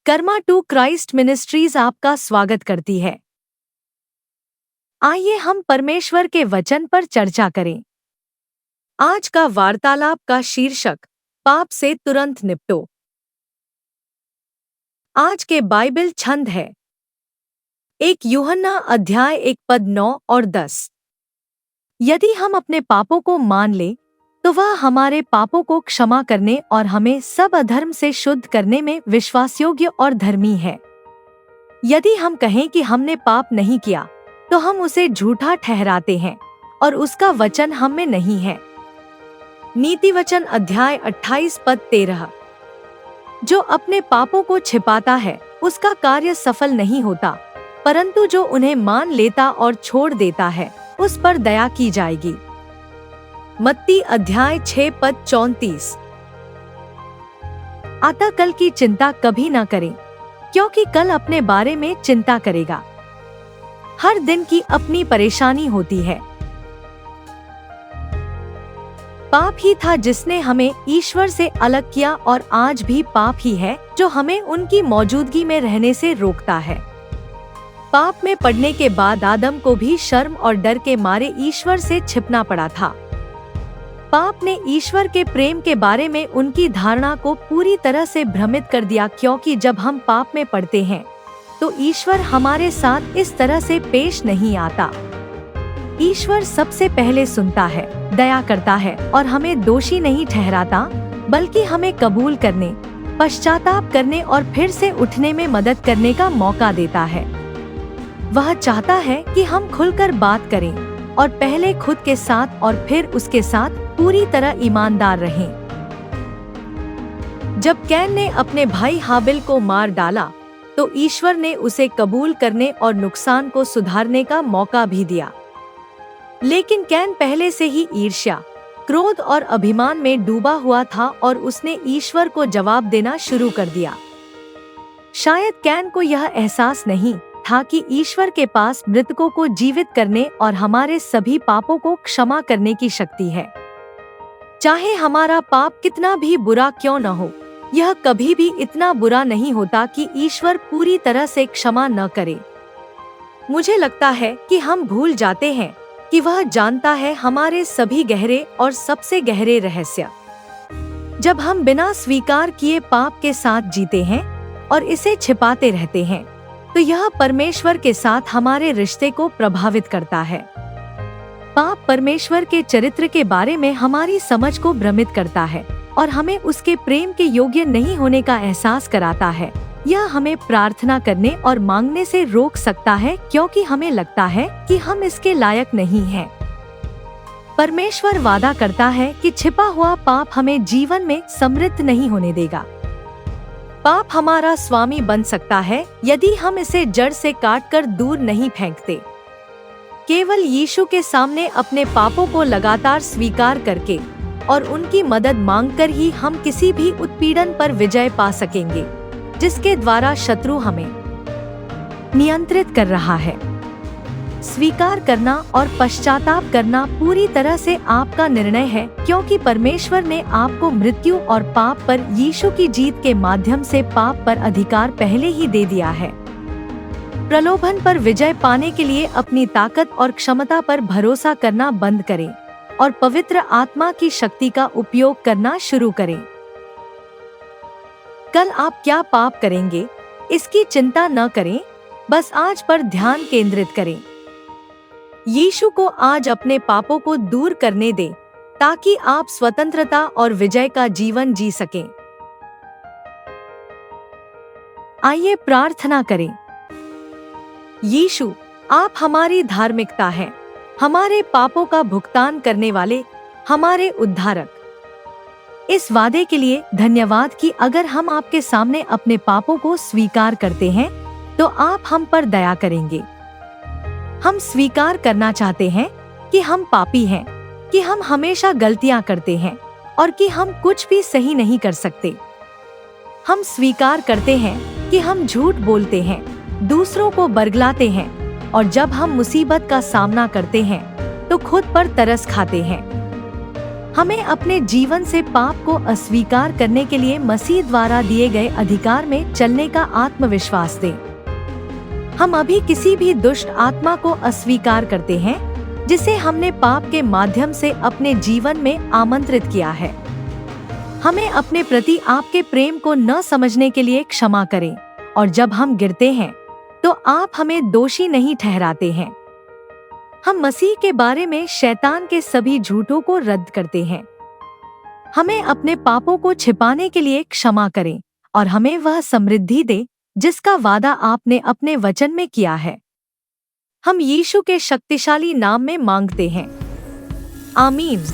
Karma to Christ ministries आपका स्वागत करती है। आइए हम परमेश्वर के वचन पर चर्चा करें। आज का वार्तालाप का शीर्षक पाप से तुरंत निपटो। आज के बाइबल छंद है 1 यूहन्ना अध्याय 1 पद 9 और 10। यदि हम अपने पापों को मान लें तो वह हमारे पापों को क्षमा करने और हमें सब अधर्म से शुद्ध करने में विश्वासयोग्य और धर्मी है। यदि हम कहें कि हमने पाप नहीं किया तो हम उसे झूठा ठहराते हैं और उसका वचन हम में नहीं है। नीति वचन अध्याय 28 पद 13। जो अपने पापों को छिपाता है उसका कार्य सफल नहीं होता, परंतु जो उन्हें मान लेता और छोड़ देता है उस पर दया की जाएगी। मत्ती अध्याय 6 पद 34। अतः कल की चिंता कभी न करें, क्योंकि कल अपने बारे में चिंता करेगा। हर दिन की अपनी परेशानी होती है। पाप ही था जिसने हमें ईश्वर से अलग किया और आज भी पाप ही है जो हमें उनकी मौजूदगी में रहने से रोकता है। पाप में पड़ने के बाद आदम को भी शर्म और डर के मारे ईश्वर से छिपना पड़ा था। पाप ने ईश्वर के प्रेम के बारे में उनकी धारणा को पूरी तरह से भ्रमित कर दिया, क्योंकि जब हम पाप में पड़ते हैं तो ईश्वर हमारे साथ इस तरह से पेश नहीं आता। ईश्वर सबसे पहले सुनता है, दया करता है और हमें दोषी नहीं ठहराता, बल्कि हमें कबूल करने, पश्चाताप करने और फिर से उठने में मदद करने का मौका देता है। वह चाहता है कि हम खुलकर बात करें और पहले खुद के साथ और फिर उसके साथ पूरी तरह ईमानदार रहें। जब कैन ने अपने भाई हाबिल को मार डाला तो ईश्वर ने उसे कबूल करने और नुकसान को सुधारने का मौका भी दिया। लेकिन कैन पहले से ही ईर्ष्या, क्रोध और अभिमान में डूबा हुआ था और उसने ईश्वर को जवाब देना शुरू कर दिया। शायद कैन को यह एहसास नहीं था कि ईश्वर के पास मृतकों को जीवित करने और हमारे सभी पापों को क्षमा करने की शक्ति है। चाहे हमारा पाप कितना भी बुरा क्यों न हो, यह कभी भी इतना बुरा नहीं होता कि ईश्वर पूरी तरह से क्षमा न करे। मुझे लगता है कि हम भूल जाते हैं कि वह जानता है हमारे सभी गहरे और सबसे गहरे रहस्य। जब हम बिना स्वीकार किए पाप के साथ जीते हैं और इसे छिपाते रहते हैं तो यह परमेश्वर के साथ हमारे रिश्ते को प्रभावित करता है। पाप परमेश्वर के चरित्र के बारे में हमारी समझ को भ्रमित करता है और हमें उसके प्रेम के योग्य नहीं होने का एहसास कराता है। यह हमें प्रार्थना करने और मांगने से रोक सकता है, क्योंकि हमें लगता है कि हम इसके लायक नहीं हैं। परमेश्वर वादा करता है कि छिपा हुआ पाप हमें जीवन में समृद्ध नहीं होने देगा। पाप हमारा स्वामी बन सकता है यदि हम इसे जड़ से काटकर दूर नहीं फेंकते। केवल यीशु के सामने अपने पापों को लगातार स्वीकार करके और उनकी मदद मांगकर ही हम किसी भी उत्पीड़न पर विजय पा सकेंगे जिसके द्वारा शत्रु हमें नियंत्रित कर रहा है। स्वीकार करना और पश्चाताप करना पूरी तरह से आपका निर्णय है, क्योंकि परमेश्वर ने आपको मृत्यु और पाप पर यीशु की जीत के माध्यम से पाप पर अधिकार पहले ही दे दिया है। प्रलोभन पर विजय पाने के लिए अपनी ताकत और क्षमता पर भरोसा करना बंद करें और पवित्र आत्मा की शक्ति का उपयोग करना शुरू करें। कल आप क्या पाप करेंगे इसकी चिंता न करें, बस आज पर ध्यान केंद्रित करें। यीशु को आज अपने पापों को दूर करने दें ताकि आप स्वतंत्रता और विजय का जीवन जी सकें। आइए प्रार्थना करें। यीशु, आप हमारी धार्मिकता हैं, हमारे पापों का भुगतान करने वाले, हमारे उद्धारक। इस वादे के लिए धन्यवाद कि अगर हम आपके सामने अपने पापों को स्वीकार करते हैं तो आप हम पर दया करेंगे। हम स्वीकार करना चाहते हैं कि हम पापी हैं, कि हम हमेशा गलतियां करते हैं और कि हम कुछ भी सही नहीं कर सकते। हम स्वीकार करते हैं कि हम झूठ बोलते हैं, दूसरों को बरगलाते हैं और जब हम मुसीबत का सामना करते हैं तो खुद पर तरस खाते हैं। हमें अपने जीवन से पाप को अस्वीकार करने के लिए मसीह द्वारा दिए गए अधिकार में चलने का आत्मविश्वास दें। हम अभी किसी भी दुष्ट आत्मा को अस्वीकार करते हैं जिसे हमने पाप के माध्यम से अपने जीवन में आमंत्रित किया है। हमें अपने प्रति आपके प्रेम को न समझने के लिए क्षमा करें, और जब हम गिरते हैं तो आप हमें दोषी नहीं ठहराते हैं। हम मसीह के बारे में शैतान के सभी झूठों को रद्द करते हैं। हमें अपने पापों को छिपाने के लिए क्षमा करें और हमें वह समृद्धि दे जिसका वादा आपने अपने वचन में किया है। हम यीशु के शक्तिशाली नाम में मांगते हैं, आमीन।